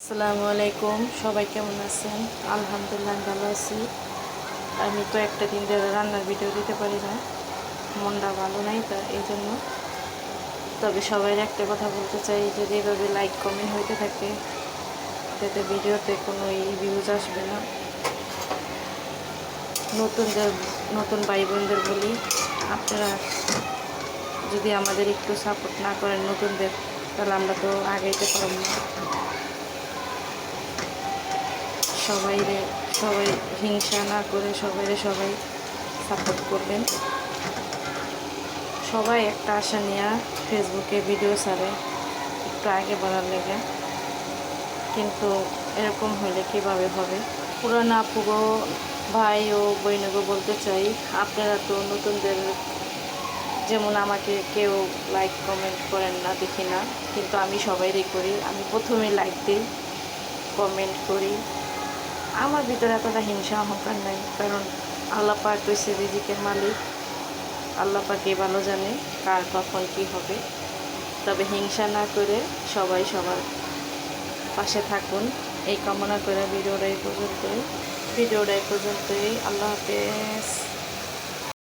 আসসালামু আলাইকুম, সবাই কেমন আছেন? আলহামদুলিল্লাহ আমি ভালো আছি। আমি তো একটা দিন ধরে রান্নার ভিডিও দিতে পারি না, মনটা ভালো নাই, তা এই জন্য। তবে সবাই একটা কথা বলতে চাই, যদি এভাবে লাইক কমেন্ট হইতে থাকে যাতে ভিডিওতে কোনো ভিউজ আসবে না। নতুন ভাই বোনদের বলি, আপনারা যদি আমাদের একটু সাপোর্ট না করেন নতুনদের, তাহলে আমরা তো আগাইতে পারবো না। সবাই হিংসা না করে সবাই সাপোর্ট করবেন। সবাই একটা আশা নিয়ে ফেসবুকে ভিডিও ছাড়ে একটু আগে বাড়ার লেগে, কিন্তু এরকম হলে কিভাবে হবে? পুরানো আপুগো, ভাই ও বইনগো বলতে চাই, আপনারা তো নতুনদের যেমন আমাকে কেউ লাইক কমেন্ট করেন না, দেখি না, কিন্তু আমি সবাইরই করি। আমি প্রথমে লাইক দিই, কমেন্ট করি। আমার ভিতরে এতটা হিংসা অহংকার নাই, কারণ আল্লাহ পাক হইছে রিজিকের মালিক। আল্লাহ পাকই ভালো জানে কার কখন কি হবে। তবে হিংসা না করে সবাই সবার পাশে থাকুন, এই কামনা করে ভিডিওটা এই পর্যন্তই। আল্লাহ হাফেজ।